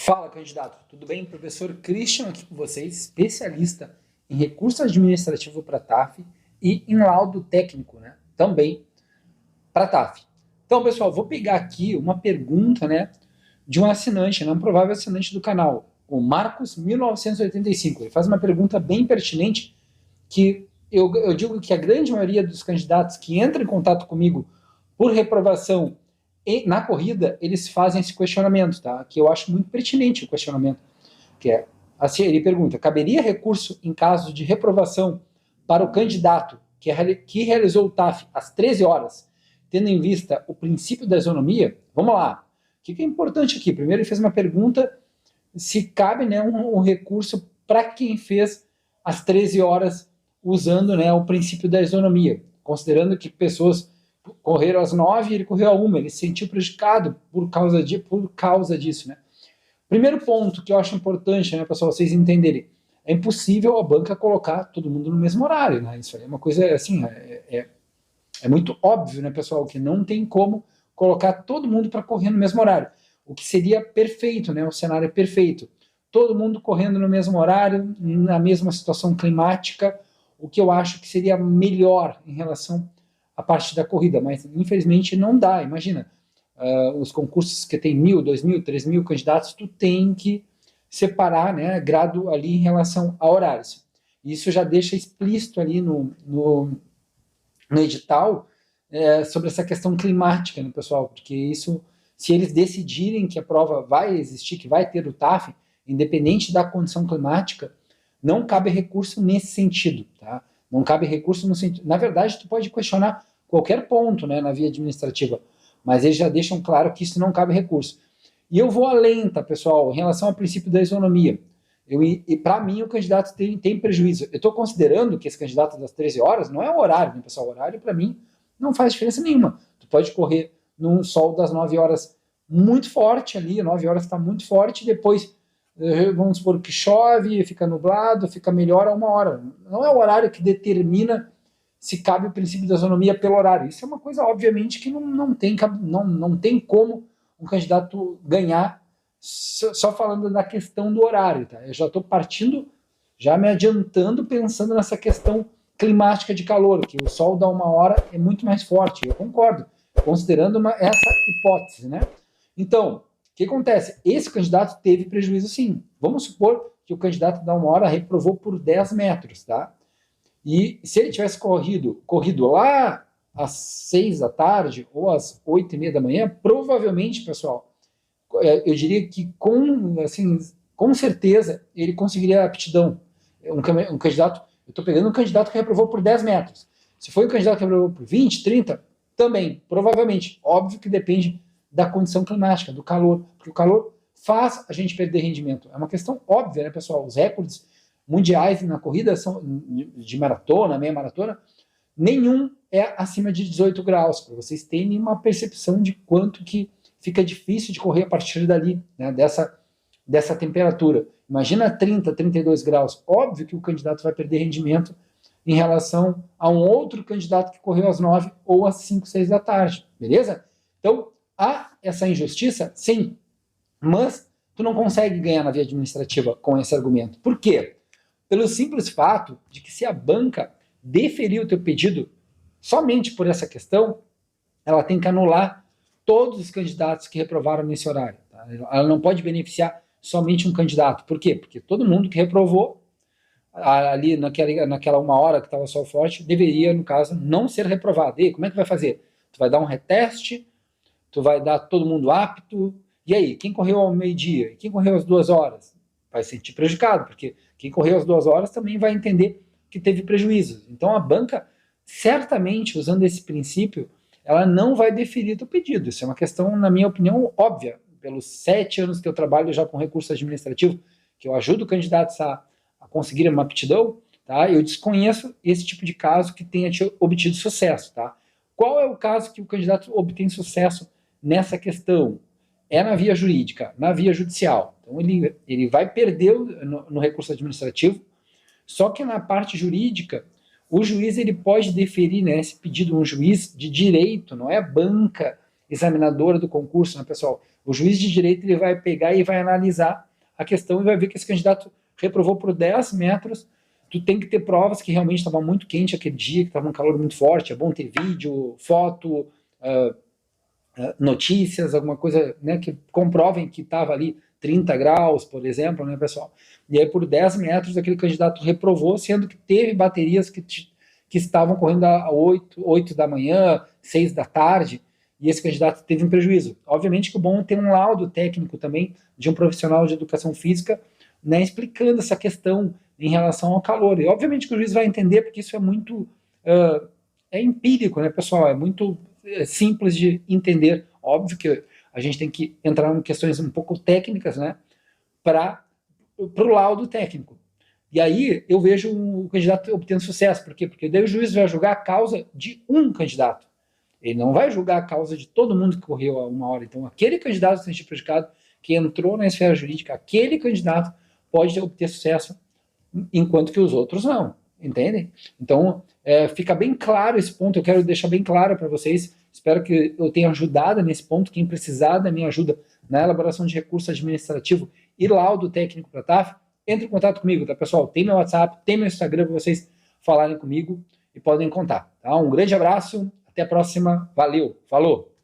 Fala, candidato. Tudo bem? Professor Christian aqui com vocês, especialista em recurso administrativo para TAF e em laudo técnico, né? Também para TAF. Então, pessoal, vou pegar aqui uma pergunta, né, de um assinante, né, um provável assinante do canal, o Marcos 1985. Ele faz uma pergunta bem pertinente que eu digo que a grande maioria dos candidatos que entram em contato comigo por reprovação na corrida, eles fazem esse questionamento, tá? Que eu acho muito pertinente o questionamento, que é, assim, ele pergunta, caberia recurso em caso de reprovação para o candidato que realizou o TAF às 13 horas, tendo em vista o princípio da isonomia? Vamos lá. O que é importante aqui? Primeiro ele fez uma pergunta se cabe, né, um recurso para quem fez às 13 horas usando, né, o princípio da isonomia, considerando que pessoas correram às 9 e ele correu a 1, ele se sentiu prejudicado por causa disso, né? Primeiro ponto que eu acho importante, né, pessoal, vocês entenderem, é impossível a banca colocar todo mundo no mesmo horário, né? Isso aí é uma coisa, assim, é muito óbvio, né, pessoal, que não tem como colocar todo mundo para correr no mesmo horário. O que seria perfeito, né, o cenário perfeito. Todo mundo correndo no mesmo horário, na mesma situação climática, o que eu acho que seria melhor em relação a parte da corrida, mas infelizmente não dá. Imagina, os concursos que tem 1.000, 2.000, 3.000 candidatos, tu tem que separar, né, grado ali em relação a horários. Isso já deixa explícito ali no edital sobre essa questão climática, né, pessoal, porque isso, se eles decidirem que a prova vai existir, que vai ter o TAF, independente da condição climática, não cabe recurso nesse sentido, tá? Não cabe recurso no sentido... Na verdade, tu pode questionar qualquer ponto, né, na via administrativa, mas eles já deixam claro que isso não cabe recurso. E eu vou além, tá, pessoal, em relação ao princípio da isonomia. E para mim, o candidato tem prejuízo. Eu estou considerando que esse candidato das 13 horas não é o horário, né, pessoal? O horário, para mim, não faz diferença nenhuma. Tu pode correr num sol das 9 horas muito forte ali, 9 horas está muito forte, e depois vamos supor que chove, fica nublado, fica melhor a 1 hora. Não é o horário que determina se cabe o princípio da isonomia pelo horário. Isso é uma coisa, obviamente, que não tem como um candidato ganhar só falando da questão do horário. Tá? Eu já estou partindo, já me adiantando, pensando nessa questão climática de calor, que o sol dá 1 hora é muito mais forte. Eu concordo, considerando essa hipótese, né? Então, o que acontece? Esse candidato teve prejuízo sim. Vamos supor que o candidato da 1 hora reprovou por 10 metros, tá? E se ele tivesse corrido lá às 6 da tarde ou às 8h30 da manhã, provavelmente, pessoal, eu diria que com certeza ele conseguiria a aptidão. Um candidato, eu estou pegando um candidato que reprovou por 10 metros. Se foi um candidato que reprovou por 20, 30, também, provavelmente. Óbvio que depende da condição climática, do calor, porque o calor faz a gente perder rendimento. É uma questão óbvia, né, pessoal? Os recordes mundiais na corrida são de maratona, meia maratona, nenhum é acima de 18 graus, para vocês terem uma percepção de quanto que fica difícil de correr a partir dali, né, dessa temperatura. Imagina 30, 32 graus. Óbvio que o candidato vai perder rendimento em relação a um outro candidato que correu às 9 ou às 5, 6 da tarde, beleza? Então, há essa injustiça? Sim, mas tu não consegue ganhar na via administrativa com esse argumento. Por quê? Pelo simples fato de que se a banca deferir o teu pedido somente por essa questão, ela tem que anular todos os candidatos que reprovaram nesse horário. Tá? Ela não pode beneficiar somente um candidato. Por quê? Porque todo mundo que reprovou ali naquela 1 hora que estava sol forte, deveria, no caso, não ser reprovado. E como é que vai fazer? Tu vai dar um reteste, tu vai dar todo mundo apto, e aí, quem correu ao meio-dia? Quem correu às 2 horas? Vai se sentir prejudicado, porque quem correu às 2 horas também vai entender que teve prejuízo. Então a banca, certamente, usando esse princípio, ela não vai deferir o pedido. Isso é uma questão, na minha opinião, óbvia. Pelos 7 anos que eu trabalho já com recurso administrativo, que eu ajudo candidatos a conseguir uma aptidão, tá? Eu desconheço esse tipo de caso que tenha obtido sucesso. Tá? Qual é o caso que o candidato obtém sucesso nessa questão? É na via jurídica, na via judicial. Então ele vai perder no recurso administrativo, só que na parte jurídica, o juiz ele pode deferir, né, esse pedido, um juiz de direito, não é banca examinadora do concurso, né, pessoal? O juiz de direito ele vai pegar e vai analisar a questão e vai ver que esse candidato reprovou por 10 metros. Tu tem que ter provas que realmente estava muito quente aquele dia, que estava um calor muito forte, é bom ter vídeo, foto, notícias, alguma coisa, né, que comprovem que estava ali 30 graus, por exemplo, né, pessoal? E aí por 10 metros aquele candidato reprovou, sendo que teve baterias que estavam correndo a 8 da manhã, 6 da tarde, e esse candidato teve um prejuízo. Obviamente que o bom é ter um laudo técnico também de um profissional de educação física, né, explicando essa questão em relação ao calor. E obviamente que o juiz vai entender, porque isso é muito é empírico, né, pessoal? É muito simples de entender. Óbvio que a gente tem que entrar em questões um pouco técnicas, né, para o laudo técnico. E aí eu vejo o candidato obtendo sucesso. Por quê? Porque daí o juiz vai julgar a causa de um candidato. Ele não vai julgar a causa de todo mundo que correu a 1 hora. Então, aquele candidato que se sentiu prejudicado, que entrou na esfera jurídica, aquele candidato pode obter sucesso, enquanto que os outros não. Entendem? Então, fica bem claro esse ponto. Eu quero deixar bem claro para vocês. Espero que eu tenha ajudado nesse ponto. Quem precisar da minha ajuda na elaboração de recurso administrativo e laudo técnico para a TAF, entre em contato comigo, tá, pessoal? Tem meu WhatsApp, tem meu Instagram para vocês falarem comigo e podem contar, tá? Um grande abraço, até a próxima, valeu, falou!